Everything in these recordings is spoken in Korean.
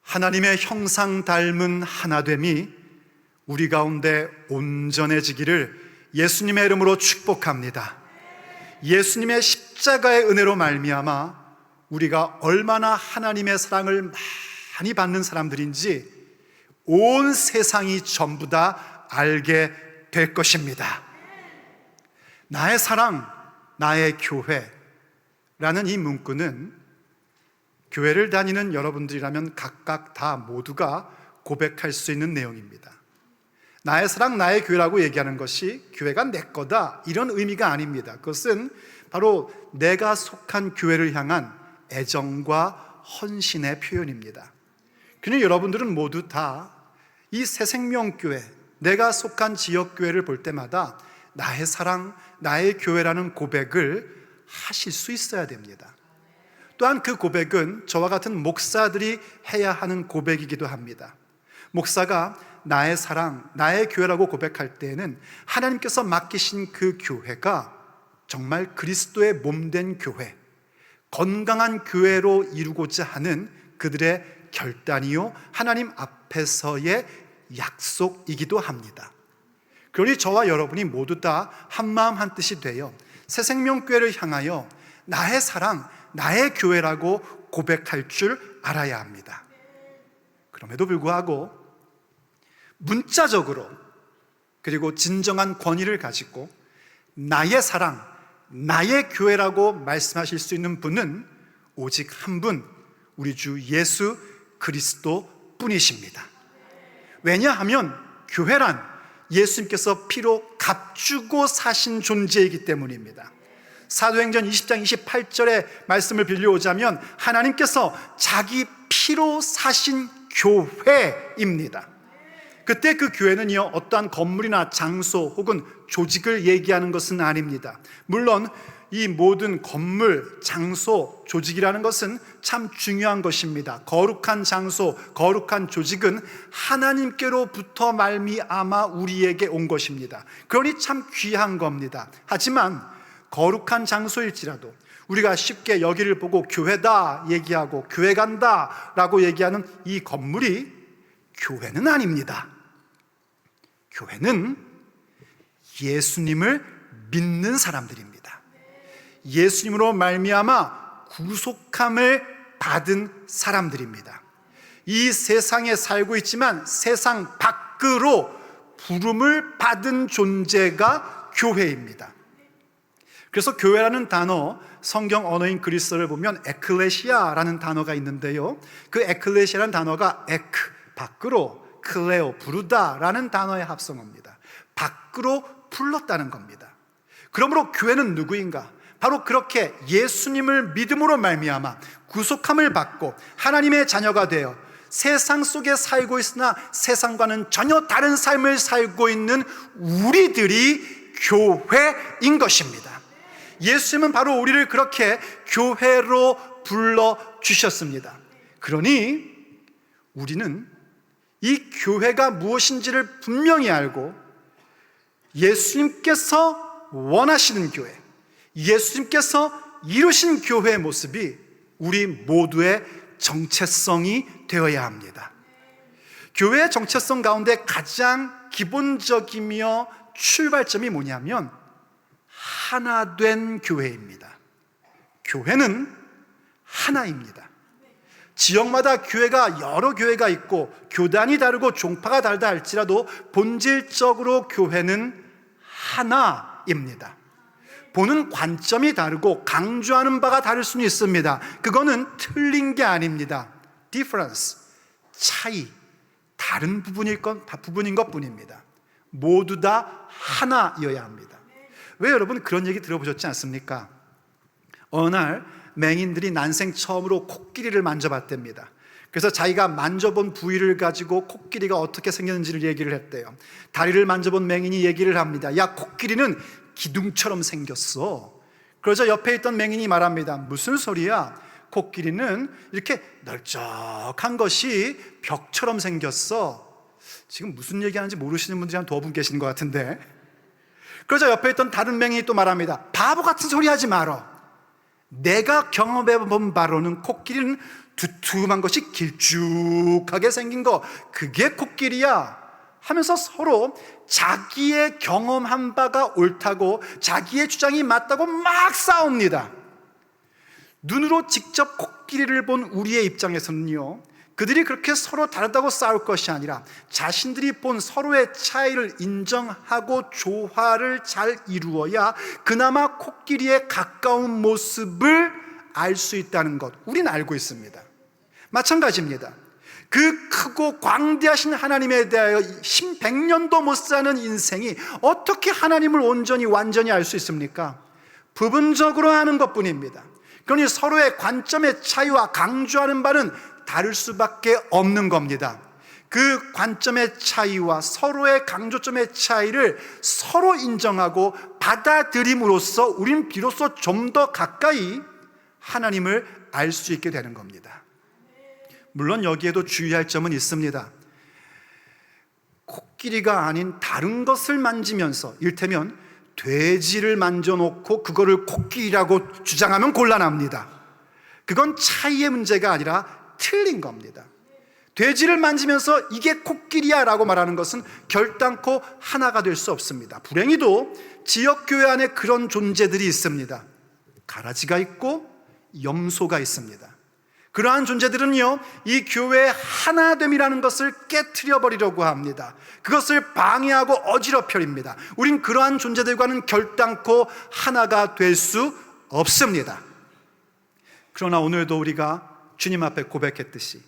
하나님의 형상 닮은 하나됨이 우리 가운데 온전해지기를 예수님의 이름으로 축복합니다. 예수님의 십자가의 은혜로 말미암아 우리가 얼마나 하나님의 사랑을 많이 받는 사람들인지 온 세상이 전부 다 알게 될 것입니다. 나의 사랑, 나의 교회라는 이 문구는 교회를 다니는 여러분들이라면 각각 다 모두가 고백할 수 있는 내용입니다. 나의 사랑, 나의 교회라고 얘기하는 것이 교회가 내 거다 이런 의미가 아닙니다. 그것은 바로 내가 속한 교회를 향한 애정과 헌신의 표현입니다. 그러니 여러분들은 모두 다 이 새생명교회, 내가 속한 지역교회를 볼 때마다 나의 사랑, 나의 교회라는 고백을 하실 수 있어야 됩니다. 또한 그 고백은 저와 같은 목사들이 해야 하는 고백이기도 합니다. 목사가 나의 사랑, 나의 교회라고 고백할 때에는 하나님께서 맡기신 그 교회가 정말 그리스도의 몸된 교회, 건강한 교회로 이루고자 하는 그들의 결단이요 하나님 앞에서의 약속이기도 합니다. 그러니 저와 여러분이 모두 다 한마음 한뜻이 되어 새생명교회를 향하여 나의 사랑, 나의 교회라고 고백할 줄 알아야 합니다. 그럼에도 불구하고 문자적으로 그리고 진정한 권위를 가지고 나의 사랑, 나의 교회라고 말씀하실 수 있는 분은 오직 한 분, 우리 주 예수 그리스도 뿐이십니다. 왜냐하면 교회란 예수님께서 피로 값주고 사신 존재이기 때문입니다. 사도행전 20장 28절의 말씀을 빌려오자면 하나님께서 자기 피로 사신 교회입니다. 그때 그 교회는요, 어떠한 건물이나 장소 혹은 조직을 얘기하는 것은 아닙니다. 물론 이 모든 건물, 장소, 조직이라는 것은 참 중요한 것입니다. 거룩한 장소, 거룩한 조직은 하나님께로부터 말미암아 우리에게 온 것입니다. 그러니 참 귀한 겁니다. 하지만 거룩한 장소일지라도 우리가 쉽게 여기를 보고 교회다 얘기하고 교회 간다 라고 얘기하는 이 건물이 교회는 아닙니다. 교회는 예수님을 믿는 사람들입니다. 예수님으로 말미암아 구속함을 받은 사람들입니다. 이 세상에 살고 있지만 세상 밖으로 부름을 받은 존재가 교회입니다. 그래서 교회라는 단어, 성경 언어인 그리스어를 보면 에클레시아라는 단어가 있는데요, 그 에클레시아라는 단어가 에크, 밖으로, 클레오, 부르다라는 단어의 합성어입니다. 밖으로 불렀다는 겁니다. 그러므로 교회는 누구인가? 바로 그렇게 예수님을 믿음으로 말미암아 구속함을 받고 하나님의 자녀가 되어 세상 속에 살고 있으나 세상과는 전혀 다른 삶을 살고 있는 우리들이 교회인 것입니다. 예수님은 바로 우리를 그렇게 교회로 불러주셨습니다. 그러니 우리는 이 교회가 무엇인지를 분명히 알고 예수님께서 원하시는 교회, 예수님께서 이루신 교회의 모습이 우리 모두의 정체성이 되어야 합니다. 교회의 정체성 가운데 가장 기본적이며 출발점이 뭐냐면 하나 된 교회입니다. 교회는 하나입니다. 지역마다 교회가 여러 교회가 있고 교단이 다르고 종파가 다르다 할지라도 본질적으로 교회는 하나입니다. 보는 관점이 다르고 강조하는 바가 다를 수는 있습니다. 그거는 틀린 게 아닙니다. difference, 차이, 다른 부분인 것 뿐입니다. 모두 다 하나여야 합니다. 왜 여러분 그런 얘기 들어보셨지 않습니까? 어느 날 맹인들이 난생 처음으로 코끼리를 만져봤답니다. 그래서 자기가 만져본 부위를 가지고 코끼리가 어떻게 생겼는지를 얘기를 했대요. 다리를 만져본 맹인이 얘기를 합니다. 야, 코끼리는 기둥처럼 생겼어. 그러자 옆에 있던 맹인이 말합니다. 무슨 소리야? 코끼리는 이렇게 널쩍한 것이 벽처럼 생겼어. 지금 무슨 얘기하는지 모르시는 분들이 한 두어 분 계시는 것 같은데. 그러자 옆에 있던 다른 맹인이 또 말합니다. 바보 같은 소리 하지 말어. 내가 경험해 본 바로는 코끼리는 두툼한 것이 길쭉하게 생긴 거, 그게 코끼리야 하면서 서로 자기의 경험한 바가 옳다고, 자기의 주장이 맞다고 막 싸웁니다. 눈으로 직접 코끼리를 본 우리의 입장에서는요, 그들이 그렇게 서로 다르다고 싸울 것이 아니라 자신들이 본 서로의 차이를 인정하고 조화를 잘 이루어야 그나마 코끼리의 가까운 모습을 알 수 있다는 것, 우리는 알고 있습니다. 마찬가지입니다. 그 크고 광대하신 하나님에 대하여 100년도 못 사는 인생이 어떻게 하나님을 온전히 완전히 알 수 있습니까? 부분적으로 아는 것뿐입니다. 그러니 서로의 관점의 차이와 강조하는 바는 다를 수밖에 없는 겁니다. 그 관점의 차이와 서로의 강조점의 차이를 서로 인정하고 받아들임으로써 우린 비로소 좀 더 가까이 하나님을 알 수 있게 되는 겁니다. 물론 여기에도 주의할 점은 있습니다. 코끼리가 아닌 다른 것을 만지면서, 이를테면 돼지를 만져놓고 그거를 코끼리라고 주장하면 곤란합니다. 그건 차이의 문제가 아니라 틀린 겁니다. 돼지를 만지면서 이게 코끼리야 라고 말하는 것은 결단코 하나가 될 수 없습니다. 불행히도 지역교회 안에 그런 존재들이 있습니다. 가라지가 있고 염소가 있습니다. 그러한 존재들은요, 이 교회의 하나됨이라는 것을 깨트려 버리려고 합니다. 그것을 방해하고 어지럽혀립니다. 우린 그러한 존재들과는 결단코 하나가 될 수 없습니다. 그러나 오늘도 우리가 주님 앞에 고백했듯이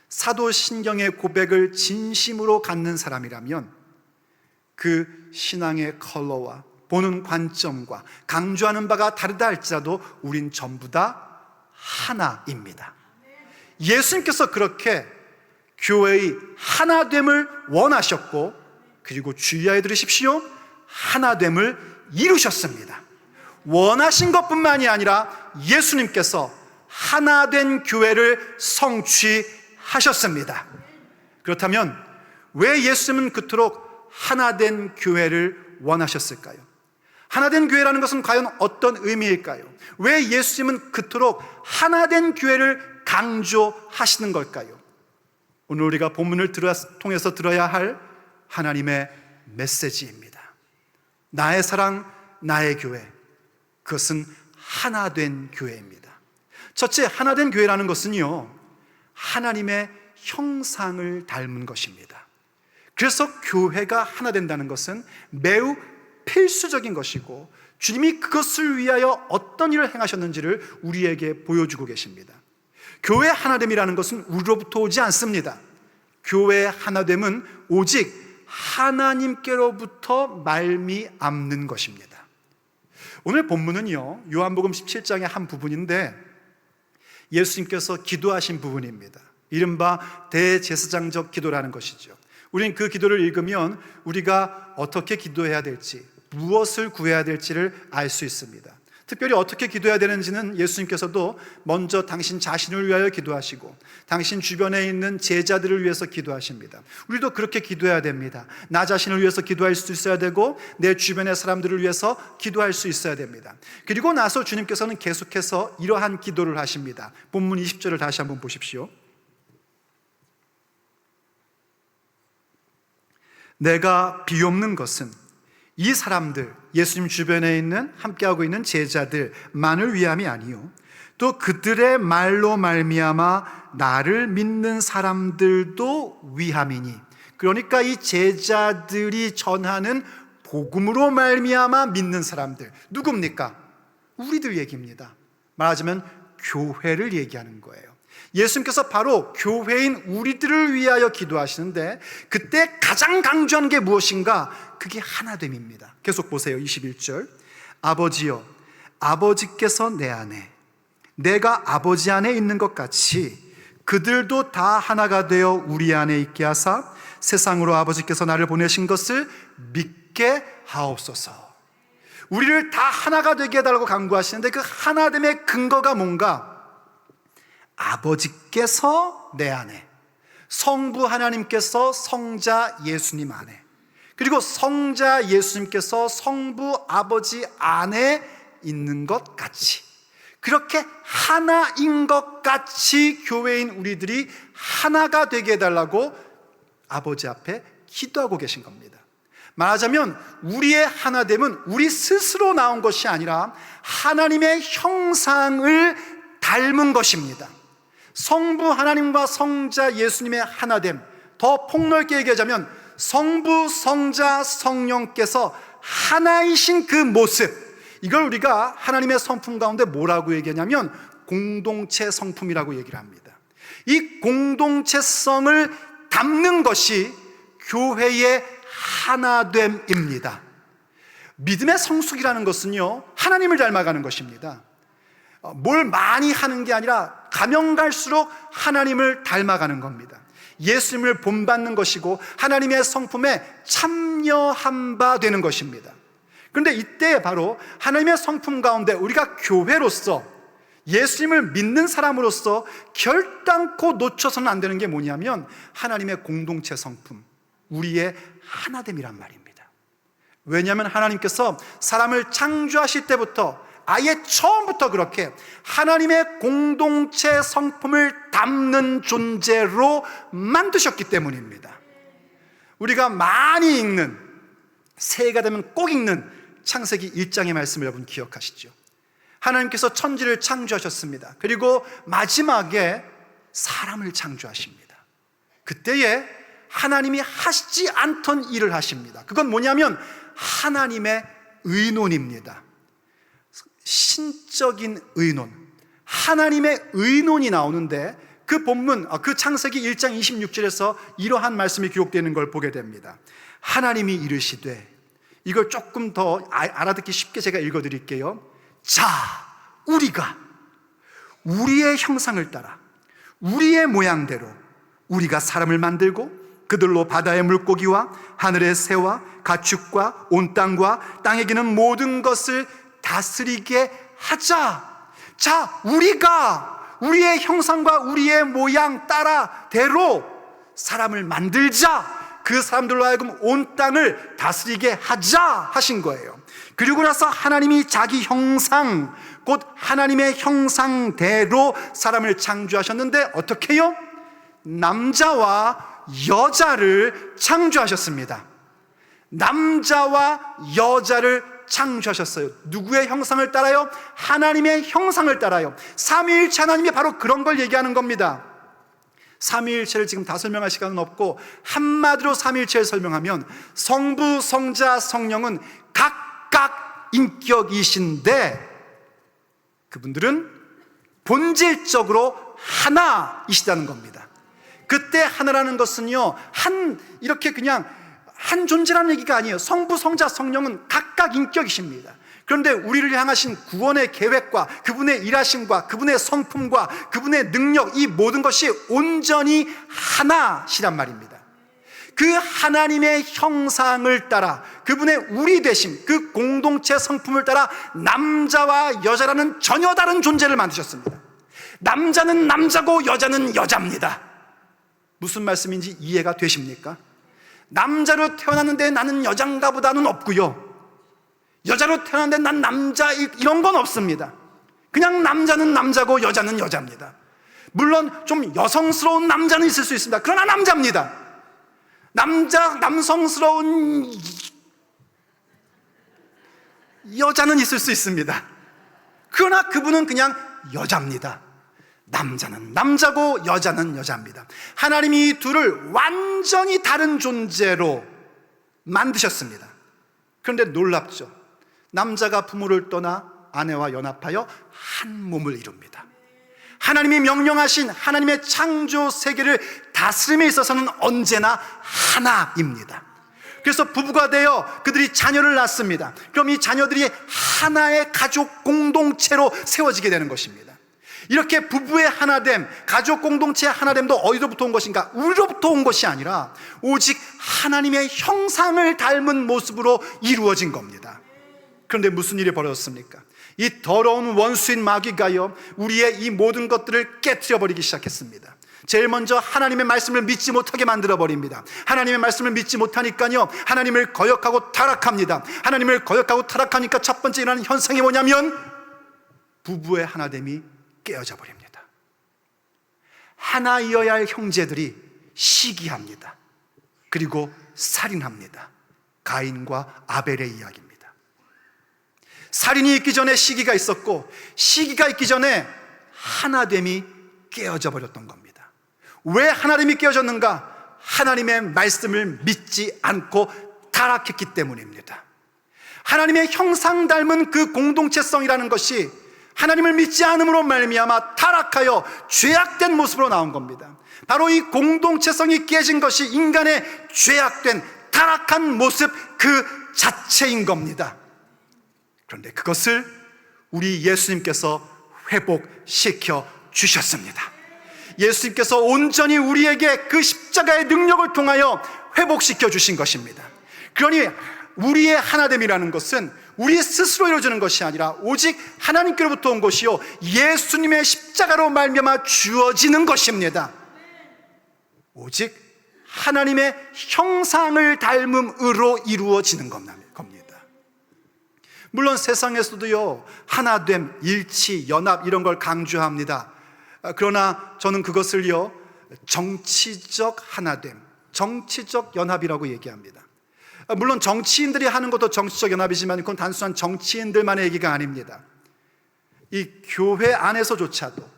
사도신경의 고백을 진심으로 갖는 사람이라면 그 신앙의 컬러와 보는 관점과 강조하는 바가 다르다 할지라도 우린 전부 다 하나입니다. 예수님께서 그렇게 교회의 하나됨을 원하셨고, 그리고 주의하여 들으십시오, 하나됨을 이루셨습니다. 원하신 것뿐만이 아니라 예수님께서 하나된 교회를 성취하셨습니다. 그렇다면 왜 예수님은 그토록 하나된 교회를 원하셨을까요? 하나된 교회라는 것은 과연 어떤 의미일까요? 왜 예수님은 그토록 하나된 교회를 강조하시는 걸까요? 오늘 우리가 본문을 통해서 들어야 할 하나님의 메시지입니다. 나의 사랑, 나의 교회, 그것은 하나된 교회입니다. 첫째, 하나된 교회라는 것은요, 하나님의 형상을 닮은 것입니다. 그래서 교회가 하나 된다는 것은 매우 필수적인 것이고, 주님이 그것을 위하여 어떤 일을 행하셨는지를 우리에게 보여주고 계십니다. 교회 하나됨이라는 것은 우리로부터 오지 않습니다. 교회의 하나됨은 오직 하나님께로부터 말미암는 것입니다. 오늘 본문은요, 요한복음 17장의 한 부분인데 예수님께서 기도하신 부분입니다. 이른바 대제사장적 기도라는 것이죠. 우리는 그 기도를 읽으면 우리가 어떻게 기도해야 될지, 무엇을 구해야 될지를 알 수 있습니다. 특별히 어떻게 기도해야 되는지는 예수님께서도 먼저 당신 자신을 위하여 기도하시고 당신 주변에 있는 제자들을 위해서 기도하십니다. 우리도 그렇게 기도해야 됩니다. 나 자신을 위해서 기도할 수 있어야 되고 내 주변의 사람들을 위해서 기도할 수 있어야 됩니다. 그리고 나서 주님께서는 계속해서 이러한 기도를 하십니다. 본문 20절을 다시 한번 보십시오. 내가 비옵는 것은 이 사람들, 예수님 주변에 있는 함께하고 있는 제자들만을 위함이 아니요 또 그들의 말로 말미암아 나를 믿는 사람들도 위함이니. 그러니까 이 제자들이 전하는 복음으로 말미암아 믿는 사람들, 누굽니까? 우리들 얘기입니다. 말하자면 교회를 얘기하는 거예요. 예수님께서 바로 교회인 우리들을 위하여 기도하시는데 그때 가장 강조하는 게 무엇인가? 그게 하나됨입니다. 계속 보세요. 21절. 아버지여, 아버지께서 내 안에, 내가 아버지 안에 있는 것 같이 그들도 다 하나가 되어 우리 안에 있게 하사 세상으로 아버지께서 나를 보내신 것을 믿게 하옵소서. 우리를 다 하나가 되게 해달라고 강구하시는데 그 하나됨의 근거가 뭔가? 아버지께서 내 안에, 성부 하나님께서 성자 예수님 안에, 그리고 성자 예수님께서 성부 아버지 안에 있는 것 같이, 그렇게 하나인 것 같이 교회인 우리들이 하나가 되게 해달라고 아버지 앞에 기도하고 계신 겁니다. 말하자면 우리의 하나됨은 우리 스스로 나온 것이 아니라 하나님의 형상을 닮은 것입니다. 성부 하나님과 성자 예수님의 하나됨, 더 폭넓게 얘기하자면 성부, 성자, 성령께서 하나이신 그 모습, 이걸 우리가 하나님의 성품 가운데 뭐라고 얘기하냐면 공동체 성품이라고 얘기를 합니다. 이 공동체성을 담는 것이 교회의 하나됨입니다. 믿음의 성숙이라는 것은요, 하나님을 닮아가는 것입니다. 뭘 많이 하는 게 아니라 가면 갈수록 하나님을 닮아가는 겁니다. 예수님을 본받는 것이고 하나님의 성품에 참여한 바 되는 것입니다. 그런데 이때 바로 하나님의 성품 가운데 우리가 교회로서, 예수님을 믿는 사람으로서 결단코 놓쳐서는 안 되는 게 뭐냐면 하나님의 공동체 성품, 우리의 하나됨이란 말입니다. 왜냐하면 하나님께서 사람을 창조하실 때부터, 아예 처음부터 그렇게 하나님의 공동체 성품을 담는 존재로 만드셨기 때문입니다. 우리가 많이 읽는, 새해가 되면 꼭 읽는 창세기 1장의 말씀을 여러분 기억하시죠? 하나님께서 천지를 창조하셨습니다. 그리고 마지막에 사람을 창조하십니다. 그때에 하나님이 하시지 않던 일을 하십니다. 그건 뭐냐면 하나님의 의논입니다. 신적인 의논, 하나님의 의논이 나오는데 그 본문, 그 창세기 1장 26절에서 이러한 말씀이 기록되는 걸 보게 됩니다. 하나님이 이르시되, 이걸 조금 더 알아듣기 쉽게 제가 읽어드릴게요. 자, 우리가 우리의 형상을 따라 우리의 모양대로 우리가 사람을 만들고 그들로 바다의 물고기와 하늘의 새와 가축과 온 땅과 땅에 기는 모든 것을 다스리게 하자. 자, 우리가 우리의 형상과 우리의 모양 따라대로 사람을 만들자. 그 사람들로 하여금 온 땅을 다스리게 하자 하신 거예요. 그리고 나서 하나님이 자기 형상, 곧 하나님의 형상대로 사람을 창조하셨는데 어떻게 해요? 남자와 여자를 창조하셨습니다. 남자와 여자를 창조하셨어요. 누구의 형상을 따라요? 하나님의 형상을 따라요. 삼위일체 하나님이 바로 그런 걸 얘기하는 겁니다. 삼위일체를 지금 다 설명할 시간은 없고, 한마디로 삼위일체를 설명하면 성부, 성자, 성령은 각각 인격이신데 그분들은 본질적으로 하나이시다는 겁니다. 그때 하나라는 것은요, 이렇게 그냥 한 존재라는 얘기가 아니에요. 성부, 성자, 성령은 각각 인격이십니다. 그런데 우리를 향하신 구원의 계획과 그분의 일하심과 그분의 성품과 그분의 능력, 이 모든 것이 온전히 하나시란 말입니다. 그 하나님의 형상을 따라, 그분의 우리 되심, 그 공동체 성품을 따라 남자와 여자라는 전혀 다른 존재를 만드셨습니다. 남자는 남자고 여자는 여자입니다. 무슨 말씀인지 이해가 되십니까? 남자로 태어났는데 나는 여잔가 보다는 없고요, 여자로 태어났는데 난 남자, 이런 건 없습니다. 그냥 남자는 남자고 여자는 여자입니다. 물론 좀 여성스러운 남자는 있을 수 있습니다. 그러나 남자입니다. 남성스러운 여자는 있을 수 있습니다. 그러나 그분은 그냥 여자입니다. 남자는 남자고 여자는 여자입니다. 하나님이 이 둘을 완전히 다른 존재로 만드셨습니다. 그런데 놀랍죠. 남자가 부모를 떠나 아내와 연합하여 한 몸을 이룹니다. 하나님이 명령하신 하나님의 창조 세계를 다스림에 있어서는 언제나 하나입니다. 그래서 부부가 되어 그들이 자녀를 낳습니다. 그럼 이 자녀들이 하나의 가족 공동체로 세워지게 되는 것입니다. 이렇게 부부의 하나됨, 가족 공동체의 하나됨도 어디로부터 온 것인가? 우리로부터 온 것이 아니라 오직 하나님의 형상을 닮은 모습으로 이루어진 겁니다. 그런데 무슨 일이 벌어졌습니까? 이 더러운 원수인 마귀가요, 우리의 이 모든 것들을 깨트려버리기 시작했습니다. 제일 먼저 하나님의 말씀을 믿지 못하게 만들어버립니다. 하나님의 말씀을 믿지 못하니까요, 하나님을 거역하고 타락합니다. 하나님을 거역하고 타락하니까 첫 번째 일어나는 현상이 뭐냐면 부부의 하나됨이 깨어져 버립니다. 하나이어야 할 형제들이 시기합니다. 그리고 살인합니다. 가인과 아벨의 이야기입니다. 살인이 있기 전에 시기가 있었고, 시기가 있기 전에 하나됨이 깨어져 버렸던 겁니다. 왜 하나됨이 깨어졌는가? 하나님의 말씀을 믿지 않고 타락했기 때문입니다. 하나님의 형상 닮은 그 공동체성이라는 것이 하나님을 믿지 않음으로 말미암아 타락하여 죄악된 모습으로 나온 겁니다. 바로 이 공동체성이 깨진 것이 인간의 죄악된 타락한 모습 그 자체인 겁니다. 그런데 그것을 우리 예수님께서 회복시켜 주셨습니다. 예수님께서 온전히 우리에게 그 십자가의 능력을 통하여 회복시켜 주신 것입니다. 그러니 우리의 하나됨이라는 것은 우리 스스로 이루어지는 것이 아니라 오직 하나님께로부터 온 것이요 예수님의 십자가로 말미암아 주어지는 것입니다. 오직 하나님의 형상을 닮음으로 이루어지는 겁니다. 물론 세상에서도요 하나됨, 일치, 연합 이런 걸 강조합니다. 그러나 저는 그것을요 정치적 하나됨, 정치적 연합이라고 얘기합니다. 물론 정치인들이 하는 것도 정치적 연합이지만 그건 단순한 정치인들만의 얘기가 아닙니다. 이 교회 안에서조차도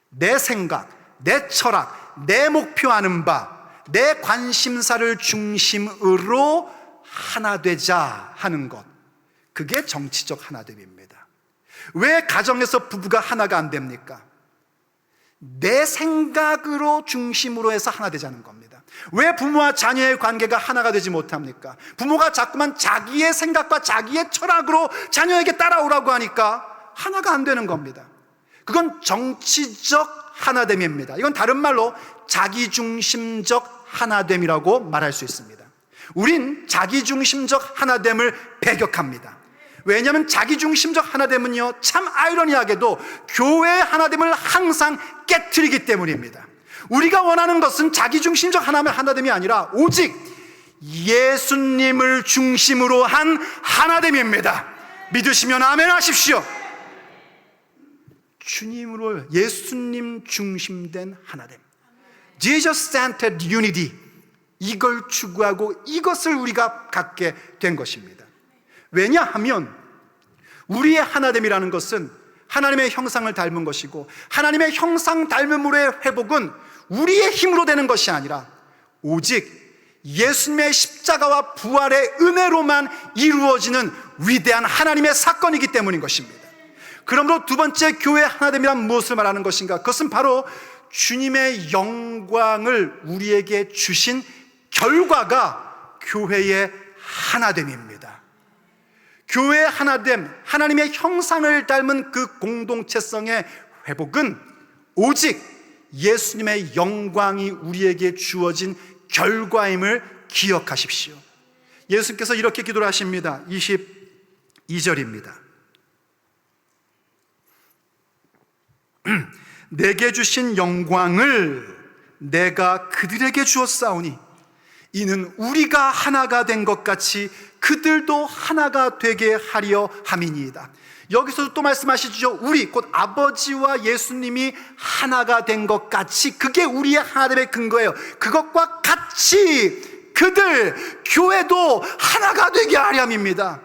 내 생각, 내 철학, 내 목표하는 바, 내 관심사를 중심으로 하나 되자 하는 것, 그게 정치적 하나됨입니다. 왜 가정에서 부부가 하나가 안 됩니까? 내 생각으로 중심으로 해서 하나 되자는 겁니다. 왜 부모와 자녀의 관계가 하나가 되지 못합니까? 부모가 자꾸만 자기의 생각과 자기의 철학으로 자녀에게 따라오라고 하니까 하나가 안 되는 겁니다. 그건 정치적 하나됨입니다. 이건 다른 말로 자기중심적 하나됨이라고 말할 수 있습니다. 우린 자기중심적 하나됨을 배격합니다. 왜냐하면 자기중심적 하나됨은요 참 아이러니하게도 교회의 하나됨을 항상 깨트리기 때문입니다. 우리가 원하는 것은 자기중심적 하나됨이 아니라 오직 예수님을 중심으로 한 하나됨입니다. 믿으시면 아멘 하십시오. 주님으로 예수님 중심된 하나됨, Jesus-centered unity, 이걸 추구하고 이것을 우리가 갖게 된 것입니다. 왜냐하면 우리의 하나됨이라는 것은 하나님의 형상을 닮은 것이고, 하나님의 형상 닮음으로의 회복은 우리의 힘으로 되는 것이 아니라 오직 예수님의 십자가와 부활의 은혜로만 이루어지는 위대한 하나님의 사건이기 때문인 것입니다. 그러므로 두 번째 교회의 하나됨이란 무엇을 말하는 것인가? 그것은 바로 주님의 영광을 우리에게 주신 결과가 교회의 하나됨입니다. 교회의 하나됨, 하나님의 형상을 닮은 그 공동체성의 회복은 오직 예수님의 영광이 우리에게 주어진 결과임을 기억하십시오. 예수님께서 이렇게 기도를 하십니다. 22절입니다. 내게 주신 영광을 내가 그들에게 주었사오니 이는 우리가 하나가 된 것 같이 그들도 하나가 되게 하려 함이니이다. 여기서도 또 말씀하시죠. 우리 곧 아버지와 예수님이 하나가 된 것 같이, 그게 우리의 하나됨의 근거예요. 그것과 같이 그들, 교회도 하나가 되게 하렴입니다.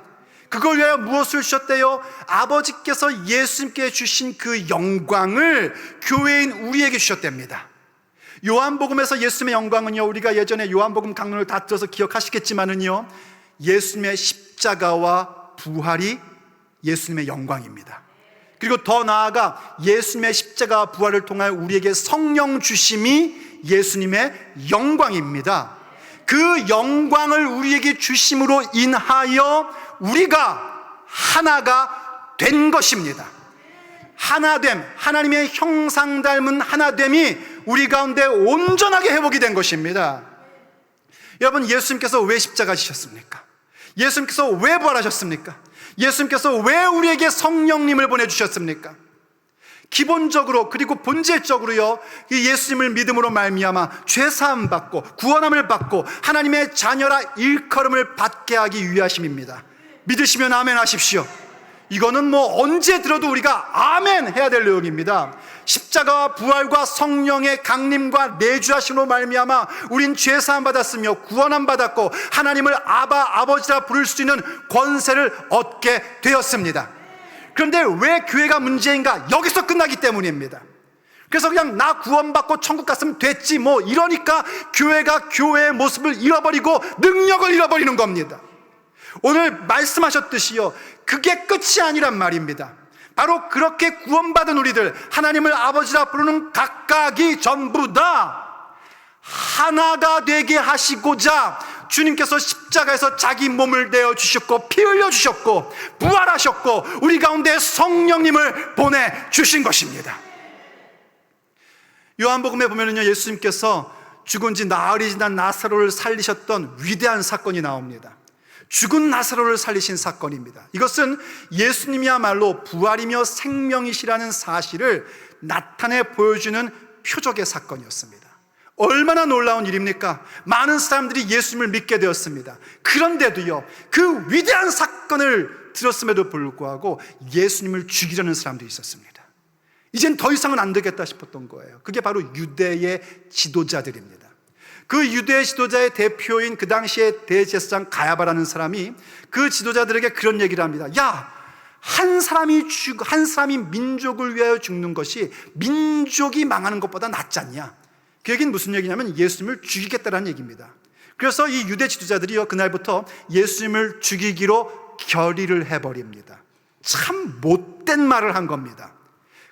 그걸 위하여 무엇을 주셨대요? 아버지께서 예수님께 주신 그 영광을 교회인 우리에게 주셨답니다. 요한복음에서 예수님의 영광은요, 우리가 예전에 요한복음 강론을 다 들어서 기억하시겠지만은요, 예수님의 십자가와 부활이 예수님의 영광입니다. 그리고 더 나아가 예수님의 십자가와 부활을 통하여 우리에게 성령 주심이 예수님의 영광입니다. 그 영광을 우리에게 주심으로 인하여 우리가 하나가 된 것입니다. 하나됨, 하나님의 형상 닮은 하나됨이 우리 가운데 온전하게 회복이 된 것입니다. 여러분, 예수님께서 왜 십자가 지셨습니까? 예수님께서 왜 부활하셨습니까? 예수님께서 왜 우리에게 성령님을 보내주셨습니까? 기본적으로, 그리고 본질적으로요, 이 예수님을 믿음으로 말미암아 죄사함 받고 구원함을 받고 하나님의 자녀라 일컬음을 받게 하기 위하심입니다. 믿으시면 아멘 하십시오. 이거는 뭐 언제 들어도 우리가 아멘 해야 될 내용입니다. 십자가와 부활과 성령의 강림과 내주하심으로 말미암아 우린 죄사함 받았으며 구원함 받았고 하나님을 아바 아버지라 부를 수 있는 권세를 얻게 되었습니다. 그런데 왜 교회가 문제인가? 여기서 끝나기 때문입니다. 그래서 그냥 나 구원받고 천국 갔으면 됐지 뭐 이러니까 교회가 교회의 모습을 잃어버리고 능력을 잃어버리는 겁니다. 오늘 말씀하셨듯이요, 그게 끝이 아니란 말입니다. 바로 그렇게 구원받은 우리들, 하나님을 아버지라 부르는 각각이 전부 다 하나가 되게 하시고자 주님께서 십자가에서 자기 몸을 내어주셨고 피 흘려주셨고 부활하셨고 우리 가운데 성령님을 보내주신 것입니다. 요한복음에 보면은요, 예수님께서 죽은 지 나흘이 지난 나사로를 살리셨던 위대한 사건이 나옵니다. 죽은 나사로를 살리신 사건입니다. 이것은 예수님이야말로 부활이며 생명이시라는 사실을 나타내 보여주는 표적의 사건이었습니다. 얼마나 놀라운 일입니까? 많은 사람들이 예수님을 믿게 되었습니다. 그런데도요, 그 위대한 사건을 들었음에도 불구하고 예수님을 죽이려는 사람들이 있었습니다. 이젠 더 이상은 안 되겠다 싶었던 거예요. 그게 바로 유대의 지도자들입니다. 그 유대 지도자의 대표인 그 당시의 대제사장 가야바라는 사람이 그 지도자들에게 그런 얘기를 합니다. 야, 한 사람이 민족을 위하여 죽는 것이 민족이 망하는 것보다 낫지 않냐? 그 얘기는 무슨 얘기냐면 예수님을 죽이겠다라는 얘기입니다. 그래서 이 유대 지도자들이요, 그날부터 예수님을 죽이기로 결의를 해버립니다. 참 못된 말을 한 겁니다.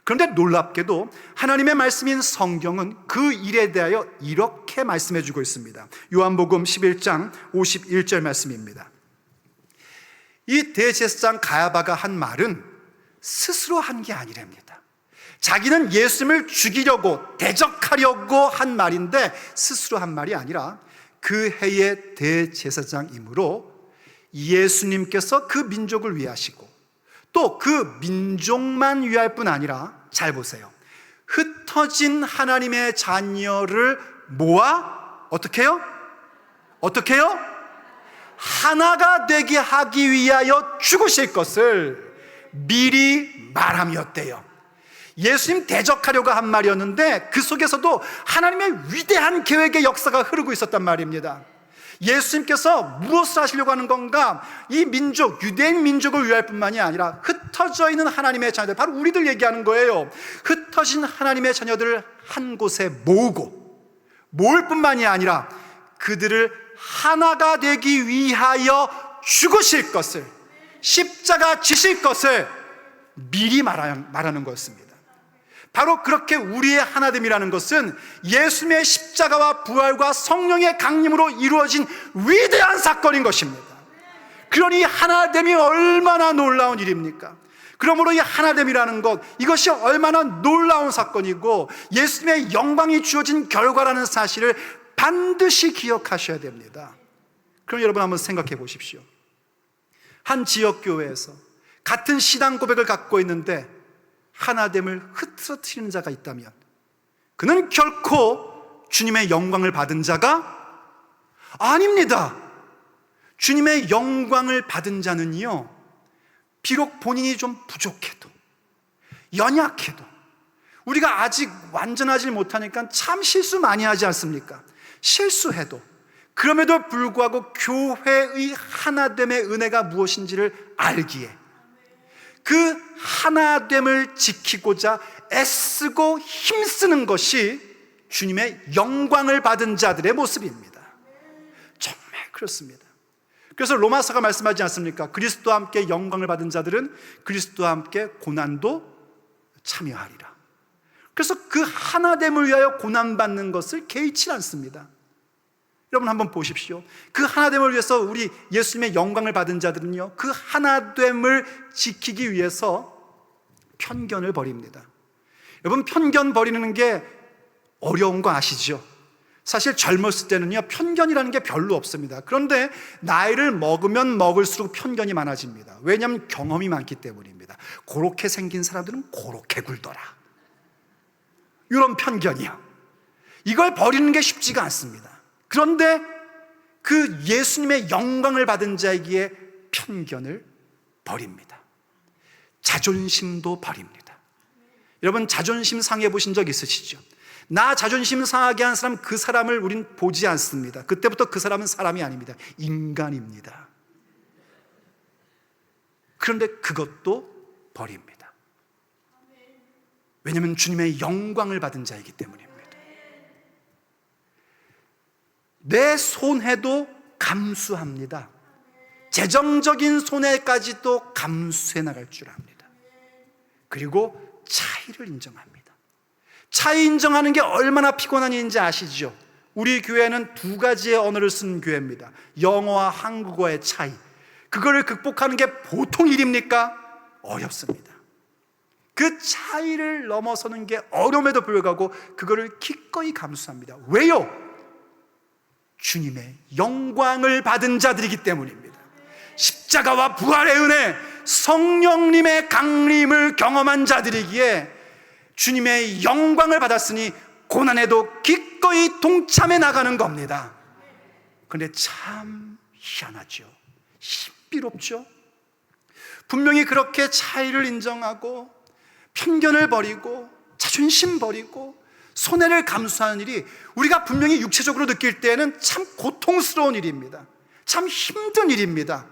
그런데 놀랍게도 하나님의 말씀인 성경은 그 일에 대하여 이렇게 말씀해 주고 있습니다. 요한복음 11장 51절 말씀입니다. 이 대제사장 가야바가 한 말은 스스로 한 게 아니랍니다. 자기는 예수님을 죽이려고 대적하려고 한 말인데 스스로 한 말이 아니라 그 해의 대제사장이므로 예수님께서 그 민족을 위하시고 또 그 민족만 위할 뿐 아니라, 잘 보세요, 흩어진 하나님의 자녀를 모아 어떻게 해요? 하나가 되게 하기 위하여 죽으실 것을 미리 말함이었대요. 예수님 대적하려고 한 말이었는데 그 속에서도 하나님의 위대한 계획의 역사가 흐르고 있었단 말입니다. 예수님께서 무엇을 하시려고 하는 건가? 이 민족, 유대인 민족을 위할 뿐만이 아니라 흩어져 있는 하나님의 자녀들, 바로 우리들 얘기하는 거예요. 흩어진 하나님의 자녀들을 한 곳에 모을 뿐만이 아니라 그들을 하나가 되기 위하여 죽으실 것을, 십자가 지실 것을 미리 말하는 것입니다. 바로 그렇게 우리의 하나됨이라는 것은 예수님의 십자가와 부활과 성령의 강림으로 이루어진 위대한 사건인 것입니다. 그러니 하나됨이 얼마나 놀라운 일입니까? 그러므로 이 하나됨이라는 것, 이것이 얼마나 놀라운 사건이고 예수님의 영광이 주어진 결과라는 사실을 반드시 기억하셔야 됩니다. 그럼 여러분 한번 생각해 보십시오. 한 지역교회에서 같은 신앙 고백을 갖고 있는데 하나됨을 흐트러뜨리는 자가 있다면 그는 결코 주님의 영광을 받은 자가 아닙니다. 주님의 영광을 받은 자는요, 비록 본인이 좀 부족해도 연약해도, 우리가 아직 완전하지 못하니까 참 실수 많이 하지 않습니까? 실수해도 그럼에도 불구하고 교회의 하나됨의 은혜가 무엇인지를 알기에 그 하나됨을 지키고자 애쓰고 힘쓰는 것이 주님의 영광을 받은 자들의 모습입니다. 정말 그렇습니다. 그래서 로마서가 말씀하지 않습니까? 그리스도와 함께 영광을 받은 자들은 그리스도와 함께 고난도 참여하리라. 그래서 그 하나됨을 위하여 고난받는 것을 개의치 않습니다. 여러분 한번 보십시오. 그 하나됨을 위해서 우리 예수님의 영광을 받은 자들은요, 그 하나됨을 지키기 위해서 편견을 버립니다. 여러분, 편견 버리는 게 어려운 거 아시죠? 사실 젊었을 때는요, 편견이라는 게 별로 없습니다. 그런데 나이를 먹으면 먹을수록 편견이 많아집니다. 왜냐하면 경험이 많기 때문입니다. 그렇게 생긴 사람들은 그렇게 굴더라, 이런 편견이요. 이걸 버리는 게 쉽지가 않습니다. 그런데 그 예수님의 영광을 받은 자에게 편견을 버립니다. 자존심도 버립니다. 여러분, 자존심 상해 보신 적 있으시죠? 나 자존심 상하게 한 사람, 그 사람을 우린 보지 않습니다. 그때부터 그 사람은 사람이 아닙니다. 인간입니다. 그런데 그것도 버립니다. 왜냐하면 주님의 영광을 받은 자이기 때문입니다. 내 손해도 감수합니다. 재정적인 손해까지도 감수해 나갈 줄 압니다. 그리고 차이를 인정합니다. 차이 인정하는 게 얼마나 피곤한 일인지 아시죠? 우리 교회는 두 가지의 언어를 쓰는 교회입니다. 영어와 한국어의 차이. 그거를 극복하는 게 보통 일입니까? 어렵습니다. 그 차이를 넘어서는 게 어려움에도 불구하고 그거를 기꺼이 감수합니다. 왜요? 주님의 영광을 받은 자들이기 때문입니다. 십자가와 부활의 은혜, 성령님의 강림을 경험한 자들이기에 주님의 영광을 받았으니 고난에도 기꺼이 동참해 나가는 겁니다. 그런데 참 희한하죠. 신비롭죠. 분명히 그렇게 차이를 인정하고 편견을 버리고 자존심 버리고 손해를 감수하는 일이 우리가 분명히 육체적으로 느낄 때에는 참 고통스러운 일입니다. 참 힘든 일입니다.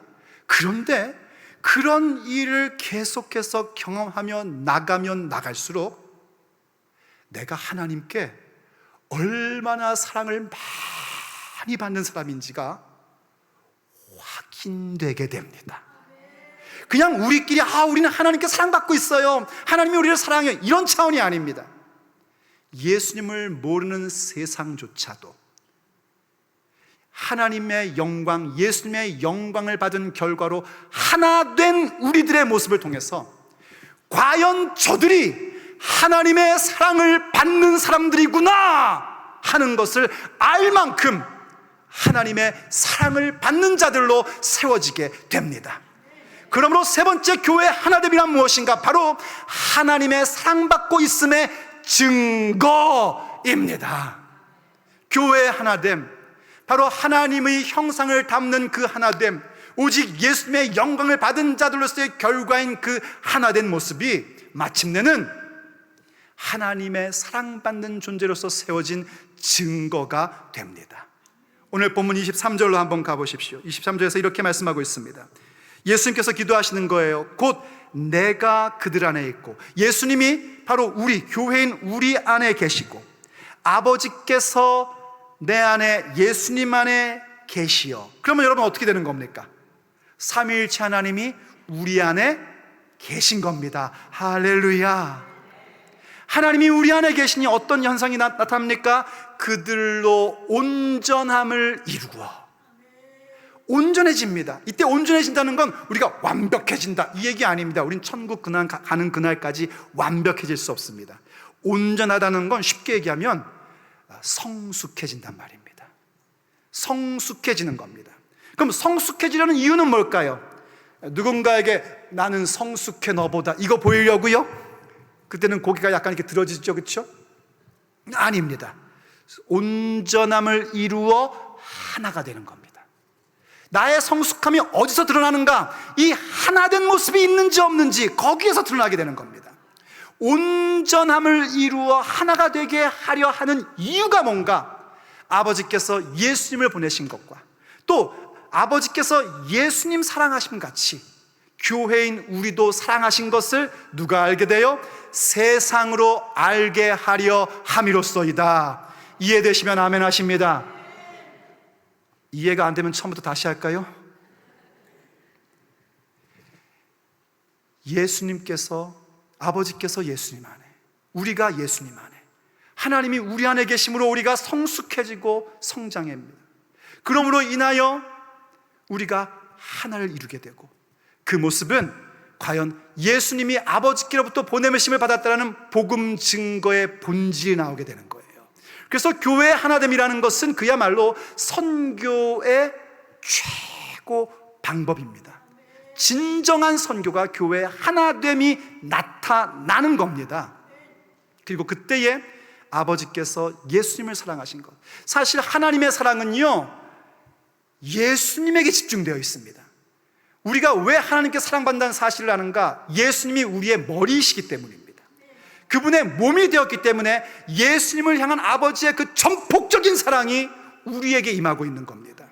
그런데 그런 일을 계속해서 경험하며 나가면 나갈수록 내가 하나님께 얼마나 사랑을 많이 받는 사람인지가 확인되게 됩니다. 그냥 우리끼리 우리는 하나님께 사랑받고 있어요, 하나님이 우리를 사랑해요, 이런 차원이 아닙니다. 예수님을 모르는 세상조차도 하나님의 영광, 예수님의 영광을 받은 결과로 하나 된 우리들의 모습을 통해서 과연 저들이 하나님의 사랑을 받는 사람들이구나 하는 것을 알 만큼 하나님의 사랑을 받는 자들로 세워지게 됩니다. 그러므로 세 번째 교회 하나됨이란 무엇인가? 바로 하나님의 사랑받고 있음의 증거입니다. 교회의 하나됨, 바로 하나님의 형상을 담는 그 하나됨, 오직 예수님의 영광을 받은 자들로서의 결과인 그 하나된 모습이 마침내는 하나님의 사랑받는 존재로서 세워진 증거가 됩니다. 오늘 본문 23절로 한번 가보십시오. 23절에서 이렇게 말씀하고 있습니다. 예수님께서 기도하시는 거예요. 곧 내가 그들 안에 있고, 예수님이 바로 우리 교회인 우리 안에 계시고 아버지께서 내 안에, 예수님 안에 계시어. 그러면 여러분 어떻게 되는 겁니까? 삼위일체 하나님이 우리 안에 계신 겁니다. 할렐루야. 하나님이 우리 안에 계시니 어떤 현상이 나타납니까? 그들로 온전함을 이루고 온전해집니다. 이때 온전해진다는 건 우리가 완벽해진다, 이 얘기 아닙니다. 우린 천국 가는 그날까지 완벽해질 수 없습니다. 온전하다는 건 쉽게 얘기하면 성숙해진단 말입니다. 성숙해지는 겁니다. 그럼 성숙해지려는 이유는 뭘까요? 누군가에게 나는 성숙해 너보다, 이거 보이려고요? 그때는 고개가 약간 이렇게 들어지죠, 그렇죠? 아닙니다. 온전함을 이루어 하나가 되는 겁니다. 나의 성숙함이 어디서 드러나는가? 이 하나된 모습이 있는지 없는지 거기에서 드러나게 되는 겁니다. 온전함을 이루어 하나가 되게 하려 하는 이유가 뭔가? 아버지께서 예수님을 보내신 것과 또 아버지께서 예수님 사랑하심 같이 교회인 우리도 사랑하신 것을 누가 알게 되어 세상으로 알게 하려 함이로써이다. 이해되시면 아멘 하십니다. 이해가 안 되면 처음부터 다시 할까요? 예수님께서, 아버지께서 예수님 안에, 우리가 예수님 안에, 하나님이 우리 안에 계심으로 우리가 성숙해지고 성장합니다. 그러므로 인하여 우리가 하나를 이루게 되고, 그 모습은 과연 예수님이 아버지께로부터 보내심을 받았다는 복음 증거의 본질이 나오게 되는 거예요. 그래서 교회의 하나됨이라는 것은 그야말로 선교의 최고 방법입니다. 진정한 선교가 교회의 하나됨이 나타나는 겁니다. 그리고 그때에 아버지께서 예수님을 사랑하신 것, 사실 하나님의 사랑은요 예수님에게 집중되어 있습니다. 우리가 왜 하나님께 사랑받는다는 사실을 아는가? 예수님이 우리의 머리이시기 때문입니다. 그분의 몸이 되었기 때문에 예수님을 향한 아버지의 그 전폭적인 사랑이 우리에게 임하고 있는 겁니다.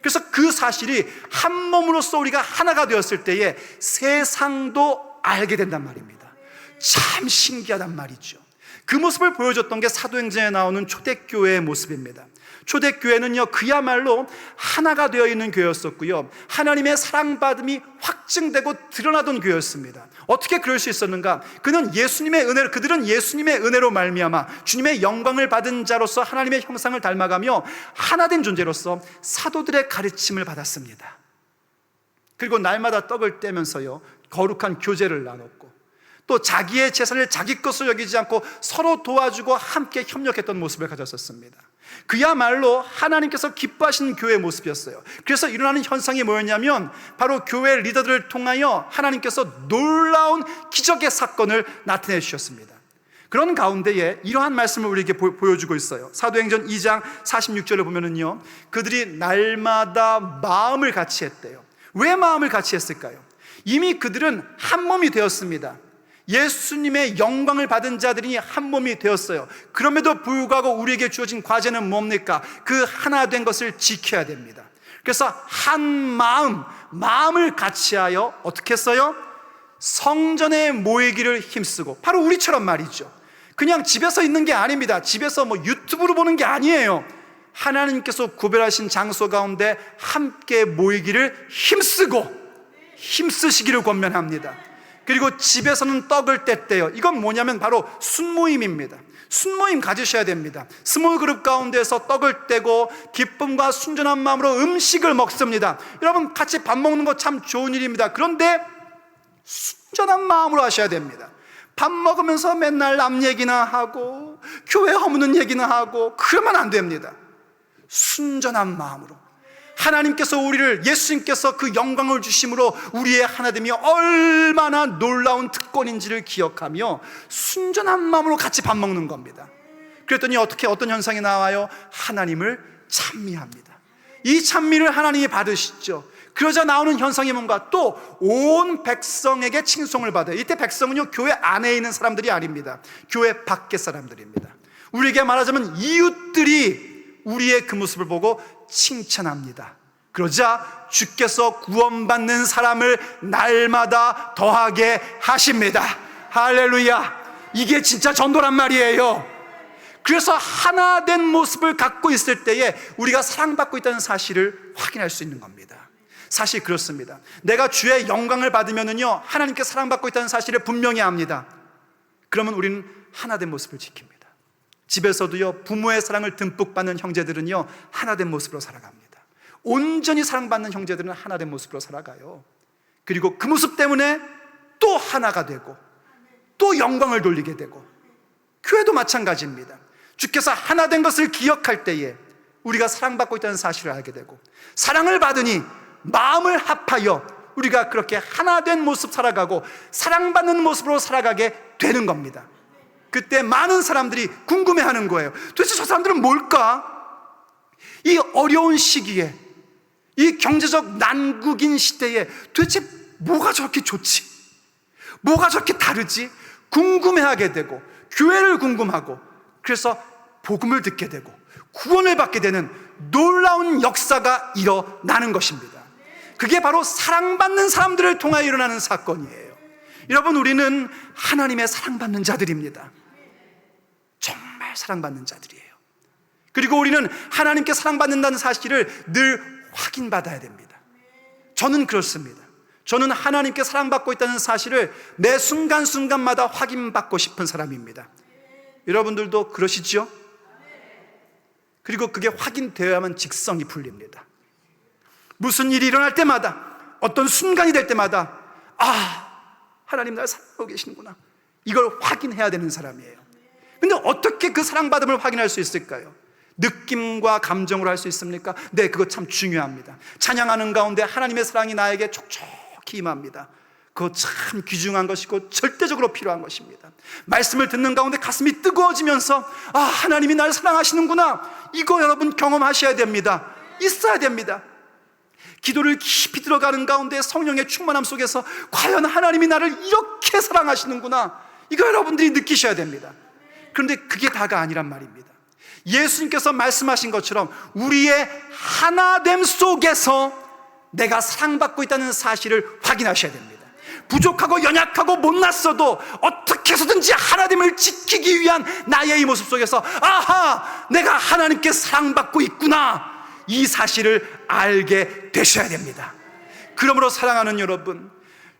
그래서 그 사실이 한 몸으로서 우리가 하나가 되었을 때에 세상도 알게 된단 말입니다. 참 신기하단 말이죠. 그 모습을 보여줬던 게 사도행전에 나오는 초대교회의 모습입니다. 초대교회는요, 그야말로 하나가 되어 있는 교회였었고요, 하나님의 사랑받음이 확증되고 드러나던 교회였습니다. 어떻게 그럴 수 있었는가? 그들은 예수님의 은혜로 말미암아 주님의 영광을 받은 자로서 하나님의 형상을 닮아가며 하나된 존재로서 사도들의 가르침을 받았습니다. 그리고 날마다 떡을 떼면서요, 거룩한 교제를 나눴고, 또 자기의 재산을 자기 것으로 여기지 않고 서로 도와주고 함께 협력했던 모습을 가졌었습니다. 그야말로 하나님께서 기뻐하시는 교회의 모습이었어요. 그래서 일어나는 현상이 뭐였냐면 바로 교회 리더들을 통하여 하나님께서 놀라운 기적의 사건을 나타내 주셨습니다. 그런 가운데에 이러한 말씀을 우리에게 보여주고 있어요. 사도행전 2장 46절을 보면은요, 그들이 날마다 마음을 같이 했대요. 왜 마음을 같이 했을까요? 이미 그들은 한 몸이 되었습니다. 예수님의 영광을 받은 자들이 한 몸이 되었어요. 그럼에도 불구하고 우리에게 주어진 과제는 뭡니까? 그 하나 된 것을 지켜야 됩니다. 그래서 한 마음을 같이하여 어떻게 했어요? 성전에 모이기를 힘쓰고, 바로 우리처럼 말이죠. 그냥 집에서 있는 게 아닙니다. 집에서 유튜브로 보는 게 아니에요. 하나님께서 구별하신 장소 가운데 함께 모이기를 힘쓰시기를 권면합니다. 그리고 집에서는 떡을 뗐대요. 이건 뭐냐면 바로 순모임입니다. 순모임 가지셔야 됩니다. 스몰 그룹 가운데서 떡을 떼고 기쁨과 순전한 마음으로 음식을 먹습니다. 여러분, 같이 밥 먹는 거 참 좋은 일입니다. 그런데 순전한 마음으로 하셔야 됩니다. 밥 먹으면서 맨날 남 얘기나 하고 교회 허무는 얘기나 하고 그러면 안 됩니다. 순전한 마음으로, 하나님께서 예수님께서 그 영광을 주심으로 우리의 하나됨이 얼마나 놀라운 특권인지를 기억하며 순전한 마음으로 같이 밥 먹는 겁니다. 그랬더니 어떤 현상이 나와요? 하나님을 찬미합니다. 이 찬미를 하나님이 받으시죠. 그러자 나오는 현상이 뭔가? 또 온 백성에게 칭송을 받아요. 이때 백성은요, 교회 안에 있는 사람들이 아닙니다. 교회 밖의 사람들입니다. 우리에게 말하자면 이웃들이 우리의 그 모습을 보고 칭찬합니다. 그러자 주께서 구원받는 사람을 날마다 더하게 하십니다. 할렐루야. 이게 진짜 전도란 말이에요. 그래서 하나 된 모습을 갖고 있을 때에 우리가 사랑받고 있다는 사실을 확인할 수 있는 겁니다. 사실 그렇습니다. 내가 주의 영광을 받으면은요, 하나님께 사랑받고 있다는 사실을 분명히 압니다. 그러면 우리는 하나 된 모습을 지킵니다. 집에서도요, 부모의 사랑을 듬뿍 받는 형제들은요, 하나 된 모습으로 살아갑니다. 온전히 사랑받는 형제들은 하나 된 모습으로 살아가요. 그리고 그 모습 때문에 또 하나가 되고 또 영광을 돌리게 되고, 교회도 마찬가지입니다. 주께서 하나 된 것을 기억할 때에 우리가 사랑받고 있다는 사실을 알게 되고, 사랑을 받으니 마음을 합하여 우리가 그렇게 하나 된 모습 살아가고 사랑받는 모습으로 살아가게 되는 겁니다. 그때 많은 사람들이 궁금해하는 거예요. 도대체 저 사람들은 뭘까? 이 어려운 시기에, 이 경제적 난국인 시대에 도대체 뭐가 저렇게 좋지? 뭐가 저렇게 다르지? 궁금해하게 되고, 교회를 궁금하고, 그래서 복음을 듣게 되고 구원을 받게 되는 놀라운 역사가 일어나는 것입니다. 그게 바로 사랑받는 사람들을 통하여 일어나는 사건이에요. 여러분, 우리는 하나님의 사랑받는 자들입니다. 정말 사랑받는 자들이에요. 그리고 우리는 하나님께 사랑받는다는 사실을 늘 확인받아야 됩니다. 저는 그렇습니다. 저는 하나님께 사랑받고 있다는 사실을 매 순간순간마다 확인받고 싶은 사람입니다. 여러분들도 그러시죠? 그리고 그게 확인되어야만 직성이 풀립니다. 무슨 일이 일어날 때마다, 어떤 순간이 될 때마다, 하나님 나를 사랑하고 계시는구나, 이걸 확인해야 되는 사람이에요. 근데 어떻게 그 사랑받음을 확인할 수 있을까요? 느낌과 감정으로 할 수 있습니까? 네, 그거 참 중요합니다. 찬양하는 가운데 하나님의 사랑이 나에게 촉촉히 임합니다. 그거 참 귀중한 것이고 절대적으로 필요한 것입니다. 말씀을 듣는 가운데 가슴이 뜨거워지면서 하나님이 나를 사랑하시는구나, 이거 여러분 경험하셔야 됩니다. 있어야 됩니다. 기도를 깊이 들어가는 가운데 성령의 충만함 속에서 과연 하나님이 나를 이렇게 사랑하시는구나, 이거 여러분들이 느끼셔야 됩니다. 그런데 그게 다가 아니란 말입니다. 예수님께서 말씀하신 것처럼 우리의 하나됨 속에서 내가 사랑받고 있다는 사실을 확인하셔야 됩니다. 부족하고 연약하고 못났어도 어떻게 해서든지 하나됨을 지키기 위한 나의 이 모습 속에서 아하, 내가 하나님께 사랑받고 있구나, 이 사실을 알게 되셔야 됩니다. 그러므로 사랑하는 여러분,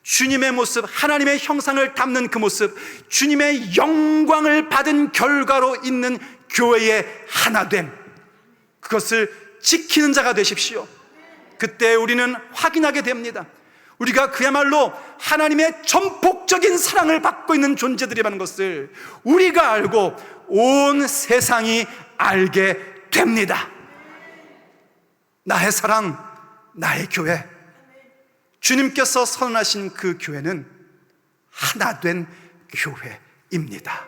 주님의 모습, 하나님의 형상을 담는 그 모습, 주님의 영광을 받은 결과로 있는 교회의 하나됨, 그것을 지키는 자가 되십시오. 그때 우리는 확인하게 됩니다. 우리가 그야말로 하나님의 전폭적인 사랑을 받고 있는 존재들이라는 것을 우리가 알고 온 세상이 알게 됩니다. 나의 사랑, 나의 교회, 주님께서 선언하신 그 교회는 하나 된 교회입니다.